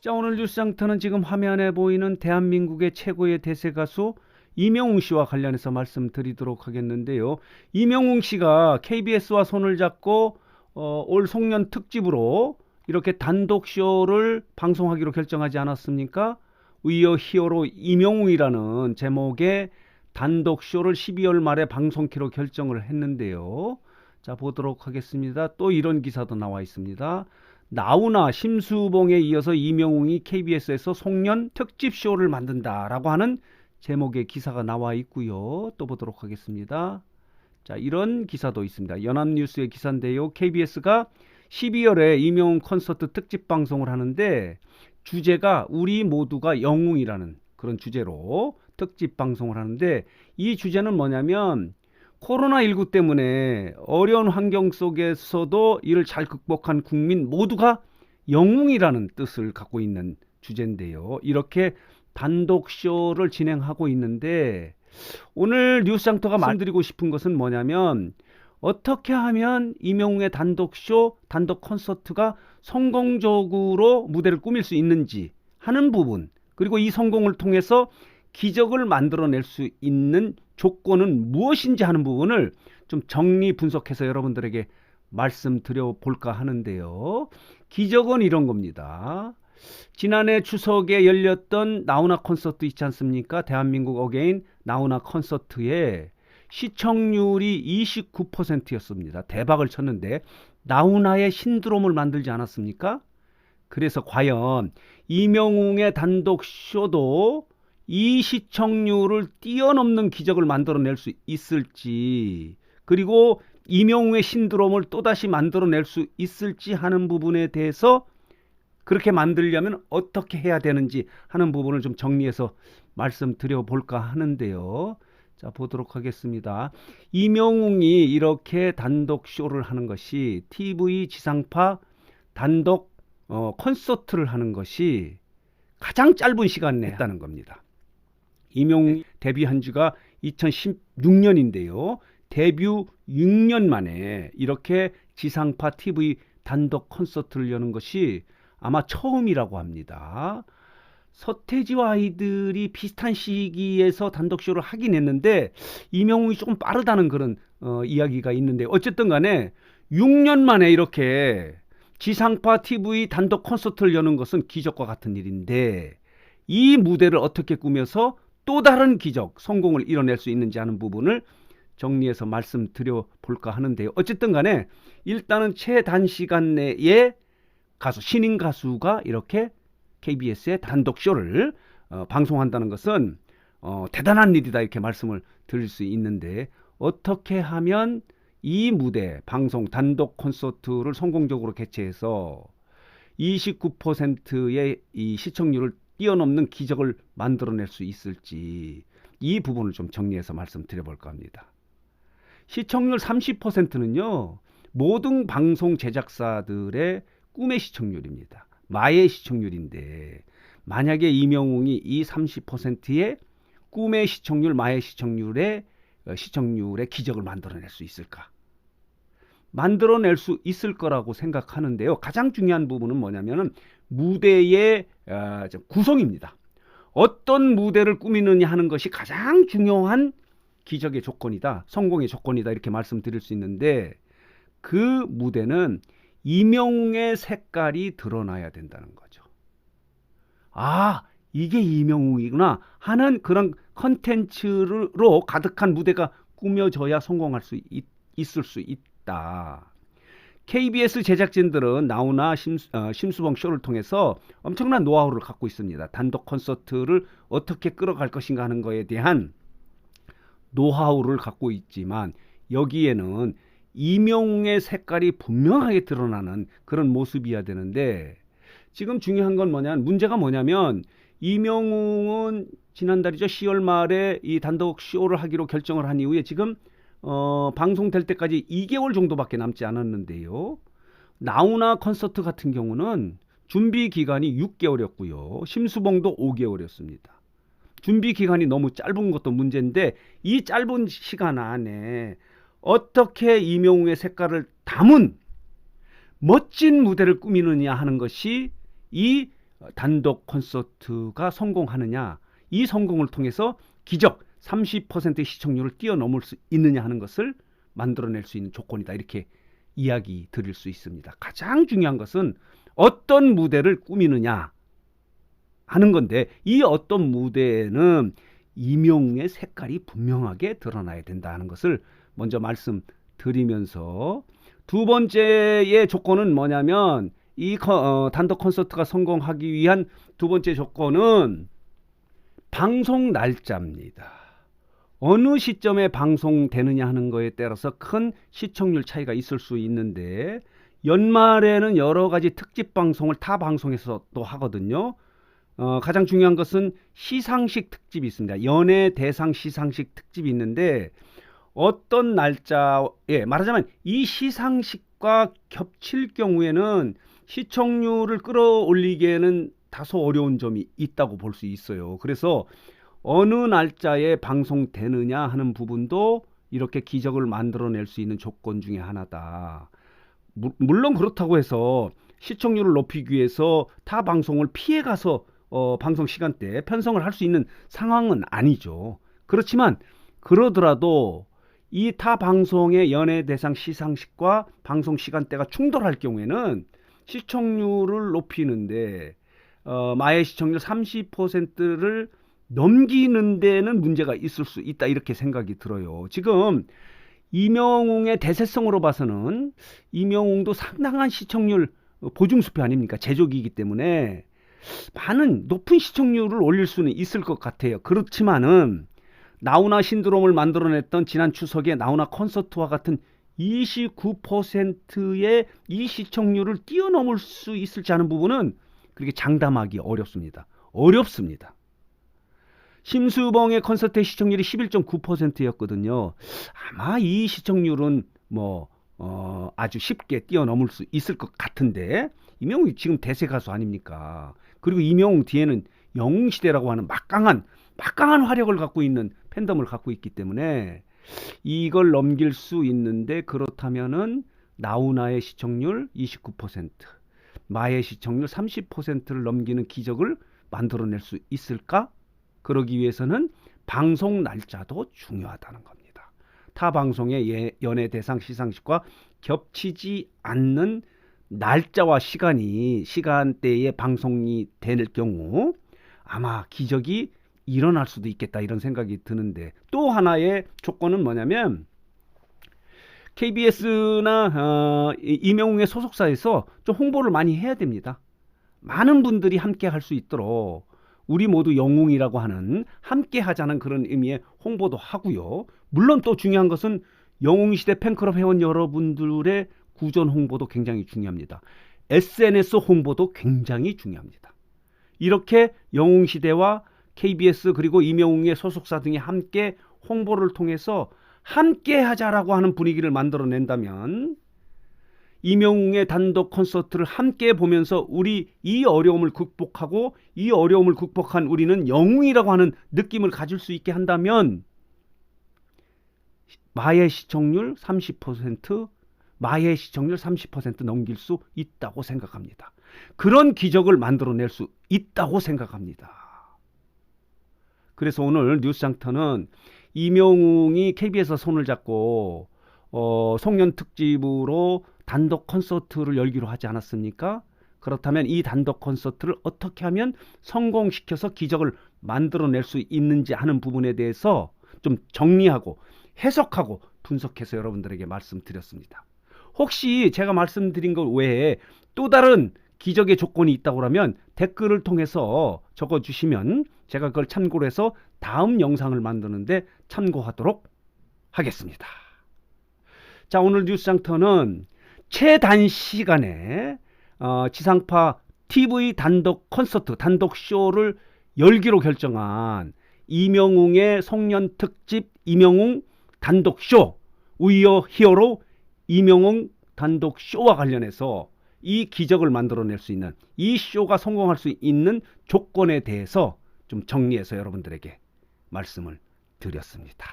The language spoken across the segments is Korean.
자, 오늘 뉴스장터는 지금 화면에 보이는 대한민국의 최고의 대세 가수 이명웅 씨와 관련해서 말씀드리도록 하겠는데요. 이명웅 씨가 KBS와 손을 잡고 올 송년 특집으로 이렇게 단독 쇼를 방송하기로 결정하지 않았습니까? 위어 히어로 이명웅이라는 제목의 단독 쇼를 12월 말에 방송키로 결정을 했는데요. 자, 보도록 하겠습니다. 또 이런 기사도 나와 있습니다. 나훈아, 심수봉에 이어서 이명웅이 KBS에서 송년 특집 쇼를 만든다라고 하는 제목의 기사가 나와 있고요. 또 보도록 하겠습니다. 자, 이런 기사도 있습니다. 연합뉴스의 기사인데요. KBS가 12월에 이명웅 콘서트 특집 방송을 하는데 주제가 우리 모두가 영웅이라는 그런 주제로 특집 방송을 하는데, 이 주제는 뭐냐면 코로나19 때문에 어려운 환경 속에서도 이를 잘 극복한 국민 모두가 영웅이라는 뜻을 갖고 있는 주제인데요. 이렇게 단독 쇼를 진행하고 있는데, 오늘 뉴스장터가 말씀드리고 싶은 것은 뭐냐면, 어떻게 하면 이명웅의 단독 쇼, 단독 콘서트가 성공적으로 무대를 꾸밀 수 있는지 하는 부분, 그리고 이 성공을 통해서 기적을 만들어낼 수 있는 조건은 무엇인지 하는 부분을 좀 정리 분석해서 여러분들에게 말씀드려 볼까 하는데요. 기적은 이런 겁니다. 지난해 추석에 열렸던 나훈아 콘서트 있지 않습니까? 대한민국 어게인 나훈아 콘서트에 시청률이 29%였습니다. 대박을 쳤는데 나훈아의 신드롬을 만들지 않았습니까? 그래서 과연 이명웅의 단독 쇼도 이 시청률을 뛰어넘는 기적을 만들어낼 수 있을지, 그리고 이명웅의 신드롬을 또다시 만들어낼 수 있을지 하는 부분에 대해서, 그렇게 만들려면 어떻게 해야 되는지 하는 부분을 좀 정리해서 말씀드려 볼까 하는데요. 자, 보도록 하겠습니다. 이명웅이 이렇게 단독 쇼를 하는 것이, TV 지상파 단독 콘서트를 하는 것이 가장 짧은 시간 내에 했다는 겁니다. 이명웅이 데뷔한 지가 2016년인데요. 데뷔 6년 만에 이렇게 지상파 TV 단독 콘서트를 여는 것이 아마 처음이라고 합니다. 서태지와 아이들이 비슷한 시기에서 단독쇼를 하긴 했는데 이명웅이 조금 빠르다는 그런 이야기가 있는데, 어쨌든 간에 6년 만에 이렇게 지상파 TV 단독 콘서트를 여는 것은 기적과 같은 일인데, 이 무대를 어떻게 꾸며서 또 다른 기적, 성공을 이뤄낼 수 있는지 하는 부분을 정리해서 말씀드려 볼까 하는데요. 어쨌든 간에 일단은 최단시간 내에 가수, 신인 가수가 이렇게 KBS의 단독 쇼를 방송한다는 것은 대단한 일이다, 이렇게 말씀을 드릴 수 있는데, 어떻게 하면 이 무대, 방송, 단독 콘서트를 성공적으로 개최해서 29%의 이 시청률을 뛰어넘는 기적을 만들어낼 수 있을지, 이 부분을 좀 정리해서 말씀드려 볼까 합니다. 시청률 30%는요, 모든 방송 제작사들의 꿈의 시청률입니다. 마의 시청률인데, 만약에 이명웅이 이 30%의 꿈의 시청률, 마의 시청률의 기적을 만들어낼 수 있을까? 만들어낼 수 있을 거라고 생각하는데요. 가장 중요한 부분은 뭐냐면은 무대의 구성입니다. 어떤 무대를 꾸미느냐 하는 것이 가장 중요한 기적의 조건이다, 성공의 조건이다, 이렇게 말씀드릴 수 있는데, 그 무대는 이명웅의 색깔이 드러나야 된다는 거죠. 아, 이게 이명웅이구나 하는 그런 컨텐츠로 가득한 무대가 꾸며져야 성공할 수 있을 수 있다. KBS 제작진들은 나훈아, 심수봉 쇼를 통해서 엄청난 노하우를 갖고 있습니다. 단독 콘서트를 어떻게 끌어갈 것인가 하는 것에 대한 노하우를 갖고 있지만, 여기에는 이명웅의 색깔이 분명하게 드러나는 그런 모습이어야 되는데, 지금 중요한 건 문제가 뭐냐면, 이명웅은 지난달이죠, 10월 말에 이 단독 쇼를 하기로 결정을 한 이후에 지금 방송될 때까지 2개월 정도밖에 남지 않았는데요. 나훈아 콘서트 같은 경우는 준비 기간이 6개월이었고요. 심수봉도 5개월이었습니다. 준비 기간이 너무 짧은 것도 문제인데, 이 짧은 시간 안에 어떻게 이명웅의 색깔을 담은 멋진 무대를 꾸미느냐 하는 것이 이 단독 콘서트가 성공하느냐, 이 성공을 통해서 기적 30%의 시청률을 뛰어넘을 수 있느냐 하는 것을 만들어낼 수 있는 조건이다. 이렇게 이야기 드릴 수 있습니다. 가장 중요한 것은 어떤 무대를 꾸미느냐 하는 건데, 이 어떤 무대에는 임영웅의 색깔이 분명하게 드러나야 된다 하는 것을 먼저 말씀드리면서, 두 번째의 조건은 뭐냐면, 이 단독 콘서트가 성공하기 위한 두 번째 조건은 방송 날짜입니다. 어느 시점에 방송되느냐 하는 거에 따라서 큰 시청률 차이가 있을 수 있는데, 연말에는 여러 가지 특집 방송을 타 방송에서 또 하거든요. 가장 중요한 것은 시상식 특집이 있습니다. 연예 대상 시상식 특집이 있는데, 어떤 날짜에 말하자면 이 시상식과 겹칠 경우에는 시청률을 끌어올리기에는 다소 어려운 점이 있다고 볼 수 있어요. 그래서 어느 날짜에 방송되느냐 하는 부분도 이렇게 기적을 만들어낼 수 있는 조건 중에 하나다. 물론 그렇다고 해서 시청률을 높이기 위해서 타 방송을 피해가서 방송 시간대에 편성을 할 수 있는 상황은 아니죠. 그렇지만 그러더라도 이 타 방송의 연예 대상 시상식과 방송 시간대가 충돌할 경우에는 시청률을 높이는데 마의 시청률 30%를 넘기는 데는 문제가 있을 수 있다, 이렇게 생각이 들어요. 지금 임영웅의 대세성으로 봐서는 임영웅도 상당한 시청률 보증수표 아닙니까? 제조기이기 때문에 많은 높은 시청률을 올릴 수는 있을 것 같아요. 그렇지만은 나훈아 신드롬을 만들어냈던 지난 추석에 나훈아 콘서트와 같은 29%의 이 시청률을 뛰어넘을 수 있을지 하는 부분은 그렇게 장담하기 어렵습니다. 어렵습니다. 심수봉의 콘서트의 시청률이 11.9%였거든요. 아마 이 시청률은 아주 쉽게 뛰어넘을 수 있을 것 같은데, 임영웅이 지금 대세 가수 아닙니까? 그리고 임영웅 뒤에는 영웅시대라고 하는 막강한 화력을 갖고 있는 팬덤을 갖고 있기 때문에 이걸 넘길 수 있는데, 그렇다면은 나훈아의 시청률 29%, 마의 시청률 30%를 넘기는 기적을 만들어낼 수 있을까? 그러기 위해서는 방송 날짜도 중요하다는 겁니다. 타 방송의 연예 대상 시상식과 겹치지 않는 날짜와 시간대에 방송이 될 경우 아마 기적이 일어날 수도 있겠다, 이런 생각이 드는데, 또 하나의 조건은 뭐냐면 KBS나 임영웅의 소속사에서 좀 홍보를 많이 해야 됩니다. 많은 분들이 함께 할 수 있도록 우리 모두 영웅이라고 하는, 함께 하자는 그런 의미의 홍보도 하고요. 물론 또 중요한 것은 영웅시대 팬클럽 회원 여러분들의 구전 홍보도 굉장히 중요합니다. SNS 홍보도 굉장히 중요합니다. 이렇게 영웅시대와 KBS 그리고 임영웅의 소속사 등이 함께 홍보를 통해서 함께 하자라고 하는 분위기를 만들어낸다면, 임영웅의 단독 콘서트를 함께 보면서 우리 이 어려움을 극복하고 이 어려움을 극복한 우리는 영웅이라고 하는 느낌을 가질 수 있게 한다면, 마의 시청률 30% 넘길 수 있다고 생각합니다. 그런 기적을 만들어낼 수 있다고 생각합니다. 그래서 오늘 뉴스장터는 임영웅이 KBS에서 손을 잡고 송년 특집으로 단독 콘서트를 열기로 하지 않았습니까? 그렇다면 이 단독 콘서트를 어떻게 하면 성공시켜서 기적을 만들어낼 수 있는지 하는 부분에 대해서 좀 정리하고 해석하고 분석해서 여러분들에게 말씀드렸습니다. 혹시 제가 말씀드린 것 외에 또 다른 기적의 조건이 있다고 하면 댓글을 통해서 적어주시면 제가 그걸 참고로 해서 다음 영상을 만드는데 참고하도록 하겠습니다. 자, 오늘 뉴스장터는 최단시간에 지상파 TV 단독 콘서트, 단독 쇼를 열기로 결정한 임영웅의 송년 특집 임영웅 단독 쇼, 위어 히어로 임영웅 단독 쇼와 관련해서 이 기적을 만들어낼 수 있는, 이 쇼가 성공할 수 있는 조건에 대해서 좀 정리해서 여러분들에게 말씀을 드렸습니다.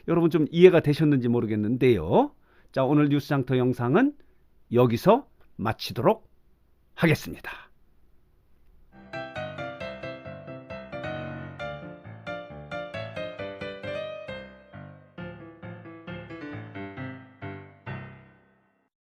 여러분 좀 이해가 되셨는지 모르겠는데요. 자, 오늘 뉴스장터 영상은 여기서 마치도록 하겠습니다.